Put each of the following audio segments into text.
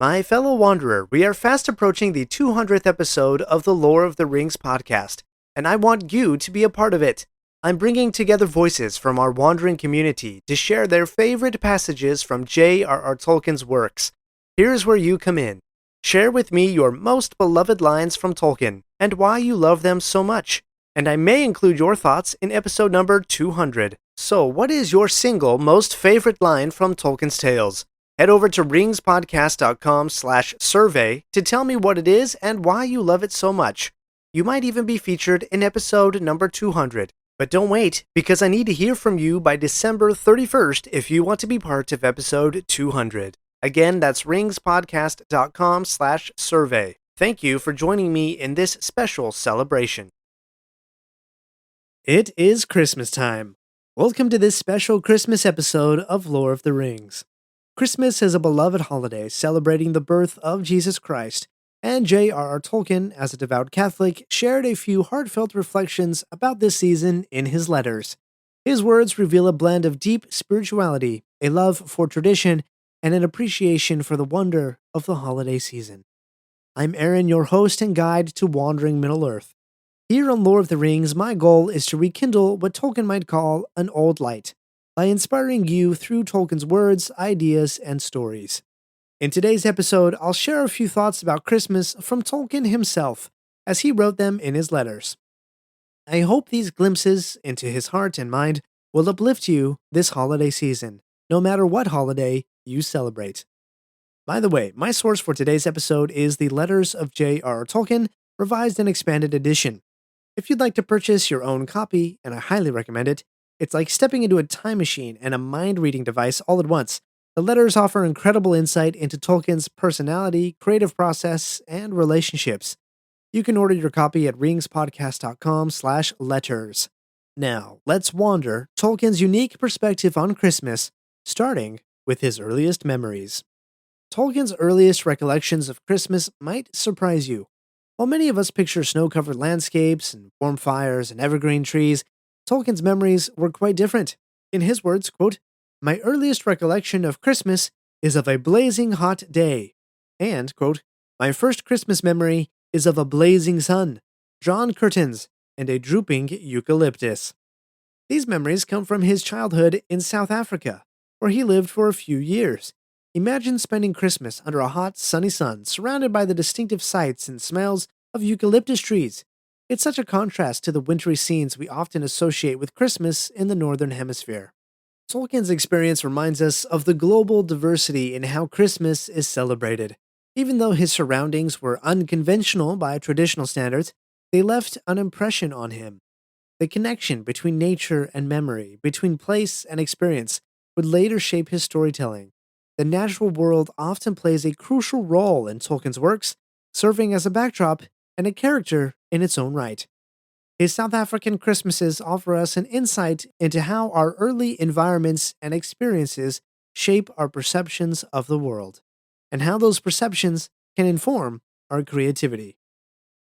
My fellow wanderer, we are fast approaching the 200th episode of the Lore of the Rings podcast, and I want you to be a part of it. I'm bringing together voices from our wandering community to share their favorite passages from J.R.R. Tolkien's works. Here's where you come in. Share with me your most beloved lines from Tolkien and why you love them so much. And I may include your thoughts in episode number 200. So, what is your single most favorite line from Tolkien's tales? Head over to ringspodcast.com/survey to tell me what it is and why you love it so much. You might even be featured in episode number 200. But don't wait, because I need to hear from you by December 31st if you want to be part of episode 200. Again, that's ringspodcast.com/survey. Thank you for joining me in this special celebration. It is Christmas time. Welcome to this special Christmas episode of Lore of the Rings. Christmas is a beloved holiday celebrating the birth of Jesus Christ, and J.R.R. Tolkien, as a devout Catholic, shared a few heartfelt reflections about this season in his letters. His words reveal a blend of deep spirituality, a love for tradition, and an appreciation for the wonder of the holiday season. I'm Aaron, your host and guide to Wandering Middle-earth. Here on Lore of the Rings, my goal is to rekindle what Tolkien might call an old light, by inspiring you through Tolkien's words, ideas, and stories. In today's episode, I'll share a few thoughts about Christmas from Tolkien himself, as he wrote them in his letters. I hope these glimpses into his heart and mind will uplift you this holiday season, no matter what holiday you celebrate. By the way, my source for today's episode is the Letters of J.R.R. Tolkien, Revised and Expanded Edition. If you'd like to purchase your own copy, and I highly recommend it, it's like stepping into a time machine and a mind-reading device all at once. The letters offer incredible insight into Tolkien's personality, creative process, and relationships. You can order your copy at ringspodcast.com/letters. Now, let's wander Tolkien's unique perspective on Christmas, starting with his earliest memories. Tolkien's earliest recollections of Christmas might surprise you. While many of us picture snow-covered landscapes and warm fires and evergreen trees, Tolkien's memories were quite different. In his words, quote, "My earliest recollection of Christmas is of a blazing hot day," and, quote, "My first Christmas memory is of a blazing sun, drawn curtains, and a drooping eucalyptus." These memories come from his childhood in South Africa, where he lived for a few years. Imagine spending Christmas under a hot, sunny sun, surrounded by the distinctive sights and smells of eucalyptus trees. It's such a contrast to the wintry scenes we often associate with Christmas in the Northern Hemisphere. Tolkien's experience reminds us of the global diversity in how Christmas is celebrated. Even though his surroundings were unconventional by traditional standards, they left an impression on him. The connection between nature and memory, between place and experience, would later shape his storytelling. The natural world often plays a crucial role in Tolkien's works, serving as a backdrop and a character in its own right. His South African Christmases offer us an insight into how our early environments and experiences shape our perceptions of the world, and how those perceptions can inform our creativity.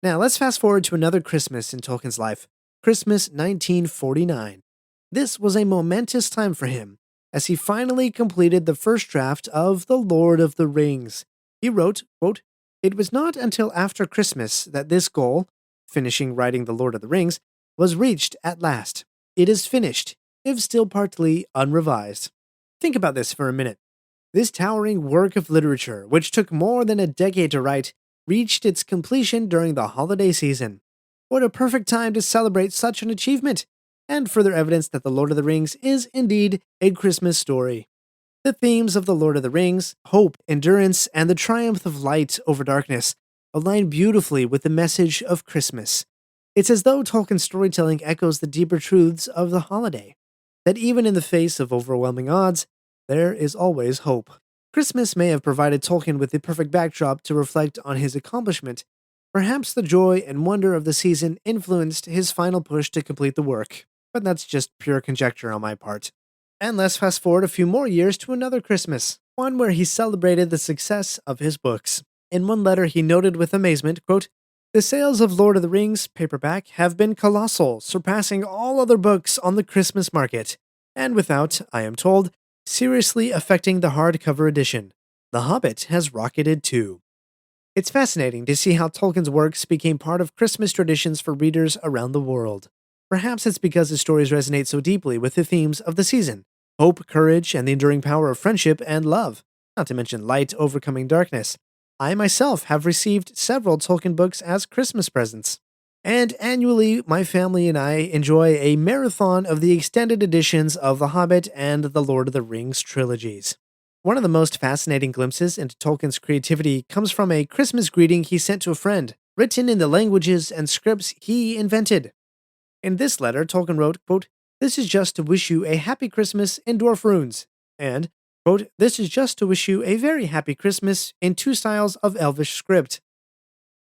Now, let's fast forward to another Christmas in Tolkien's life, Christmas 1949. This was a momentous time for him, as he finally completed the first draft of The Lord of the Rings. He wrote, quote, "It was not until after Christmas that this goal, finishing writing The Lord of the Rings, was reached at last. It is finished, if still partly unrevised." Think about this for a minute. This towering work of literature, which took more than a decade to write, reached its completion during the holiday season. What a perfect time to celebrate such an achievement, and further evidence that The Lord of the Rings is indeed a Christmas story. The themes of The Lord of the Rings, hope, endurance, and the triumph of light over darkness, align beautifully with the message of Christmas. It's as though Tolkien's storytelling echoes the deeper truths of the holiday, that even in the face of overwhelming odds, there is always hope. Christmas may have provided Tolkien with the perfect backdrop to reflect on his accomplishment. Perhaps the joy and wonder of the season influenced his final push to complete the work, but that's just pure conjecture on my part. And let's fast forward a few more years to another Christmas, one where he celebrated the success of his books. In one letter, he noted with amazement, quote, "The sales of Lord of the Rings paperback have been colossal, surpassing all other books on the Christmas market, and without, I am told, seriously affecting the hardcover edition. The Hobbit has rocketed too. It's fascinating to see how Tolkien's works became part of Christmas traditions for readers around the world. Perhaps it's because his stories resonate so deeply with the themes of the season: hope, courage, and the enduring power of friendship and love, not to mention light overcoming darkness. I myself have received several Tolkien books as Christmas presents. And annually, my family and I enjoy a marathon of the extended editions of The Hobbit and the Lord of the Rings trilogies. One of the most fascinating glimpses into Tolkien's creativity comes from a Christmas greeting he sent to a friend, written in the languages and scripts he invented. In this letter, Tolkien wrote, quote, "This is just to wish you a happy Christmas in Dwarf runes," and, quote, "This is just to wish you a very happy Christmas in two styles of Elvish script."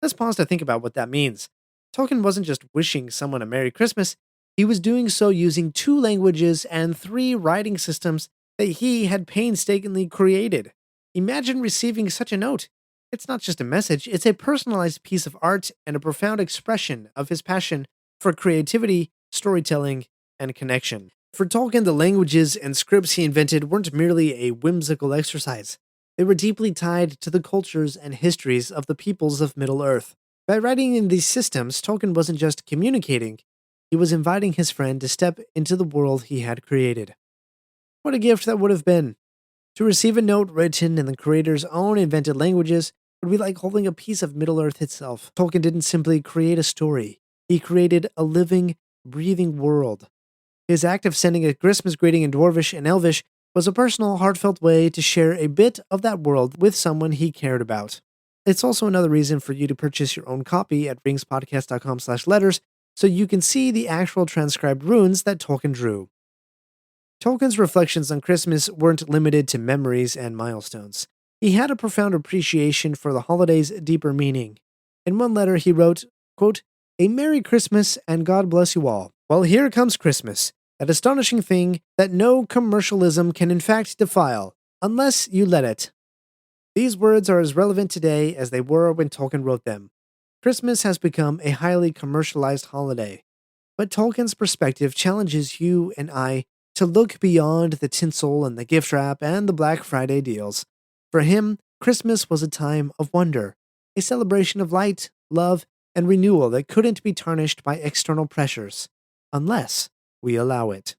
Let's pause to think about what that means. Tolkien wasn't just wishing someone a Merry Christmas, he was doing so using two languages and three writing systems that he had painstakingly created. Imagine receiving such a note. It's not just a message, it's a personalized piece of art and a profound expression of his passion for creativity, storytelling, and connection. For Tolkien, the languages and scripts he invented weren't merely a whimsical exercise. They were deeply tied to the cultures and histories of the peoples of Middle-earth. By writing in these systems, Tolkien wasn't just communicating, he was inviting his friend to step into the world he had created. What a gift that would have been! To receive a note written in the creator's own invented languages would be like holding a piece of Middle-earth itself. Tolkien didn't simply create a story, he created a living, breathing world. His act of sending a Christmas greeting in Dwarvish and Elvish was a personal, heartfelt way to share a bit of that world with someone he cared about. It's also another reason for you to purchase your own copy at ringspodcast.com/letters so you can see the actual transcribed runes that Tolkien drew. Tolkien's reflections on Christmas weren't limited to memories and milestones. He had a profound appreciation for the holiday's deeper meaning. In one letter he wrote, quote, "A Merry Christmas and God bless you all. Well, here comes Christmas, that astonishing thing that no commercialism can in fact defile, unless you let it." These words are as relevant today as they were when Tolkien wrote them. Christmas has become a highly commercialized holiday, but Tolkien's perspective challenges you and I to look beyond the tinsel and the gift wrap and the Black Friday deals. For him, Christmas was a time of wonder, a celebration of light, love, and renewal that couldn't be tarnished by external pressures, unless we allow it.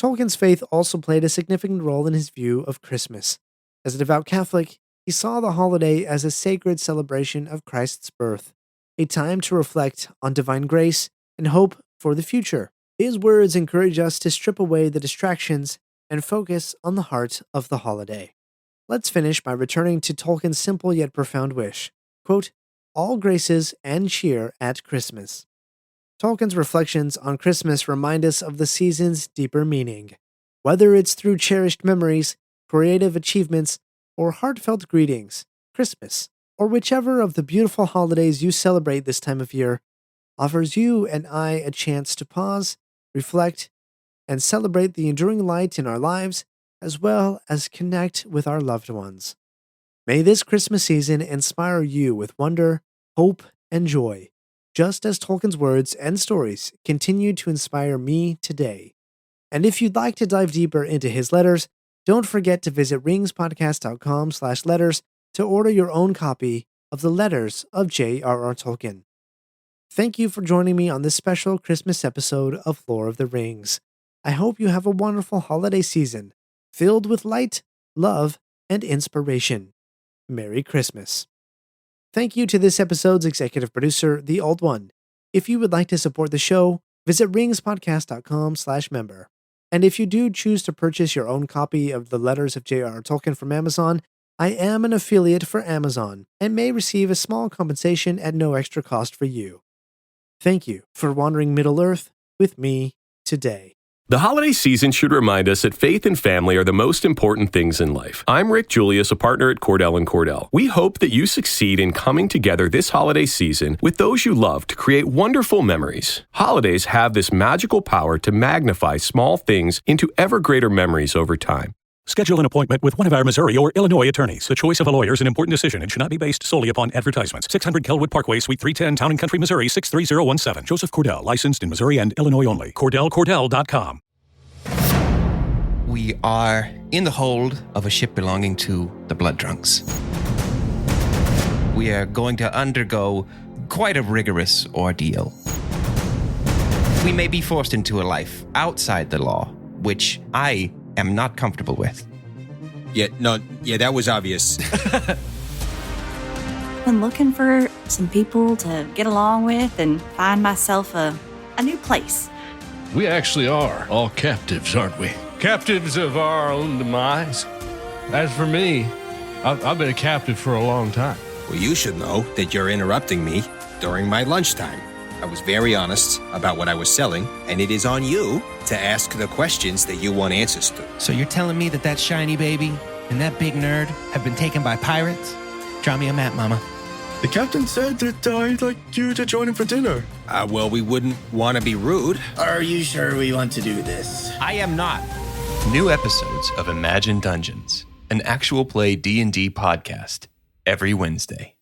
Tolkien's faith also played a significant role in his view of Christmas. As a devout Catholic, he saw the holiday as a sacred celebration of Christ's birth, a time to reflect on divine grace and hope for the future. His words encourage us to strip away the distractions and focus on the heart of the holiday. Let's finish by returning to Tolkien's simple yet profound wish, quote, "All graces and cheer at Christmas." Tolkien's reflections on Christmas remind us of the season's deeper meaning. Whether it's through cherished memories, creative achievements, or heartfelt greetings, Christmas, or whichever of the beautiful holidays you celebrate this time of year, offers you and I a chance to pause, reflect, and celebrate the enduring light in our lives, as well as connect with our loved ones. May this Christmas season inspire you with wonder, hope, and joy, just as Tolkien's words and stories continue to inspire me today. And if you'd like to dive deeper into his letters, don't forget to visit ringspodcast.com/letters to order your own copy of the Letters of J.R.R. Tolkien. Thank you for joining me on this special Christmas episode of Lore of the Rings. I hope you have a wonderful holiday season, filled with light, love, and inspiration. Merry Christmas. Thank you to this episode's executive producer, The Old One. If you would like to support the show, visit ringspodcast.com/member. And if you do choose to purchase your own copy of the Letters of J.R.R. Tolkien from Amazon, I am an affiliate for Amazon and may receive a small compensation at no extra cost for you. Thank you for wandering Middle-earth with me today. The holiday season should remind us that faith and family are the most important things in life. I'm Rick Julius, a partner at Cordell & Cordell. We hope that you succeed in coming together this holiday season with those you love to create wonderful memories. Holidays have this magical power to magnify small things into ever greater memories over time. Schedule an appointment with one of our Missouri or Illinois attorneys. The choice of a lawyer is an important decision and should not be based solely upon advertisements. 600 Kelwood Parkway, Suite 310, Town & Country, Missouri, 63017. Joseph Cordell, licensed in Missouri and Illinois only. CordellCordell.com. We are in the hold of a ship belonging to the Blood Drunks. We are going to undergo quite a rigorous ordeal. We may be forced into a life outside the law, which I am not comfortable with. Yeah, that was obvious. Been looking for some people to get along with and find myself a new place. We actually are all captives, aren't we? Captives of our own demise. As for me, I've been a captive for a long time. Well, you should know that you're interrupting me during my lunchtime. I was very honest about what I was selling, and it is on you to ask the questions that you want answers to. So you're telling me that shiny baby and that big nerd have been taken by pirates? Draw me a map, Mama. The captain said that I'd like you to join him for dinner. Well, we wouldn't want to be rude. Are you sure we want to do this? I am not. New episodes of Imagine Dungeons, an actual play D&D podcast, every Wednesday.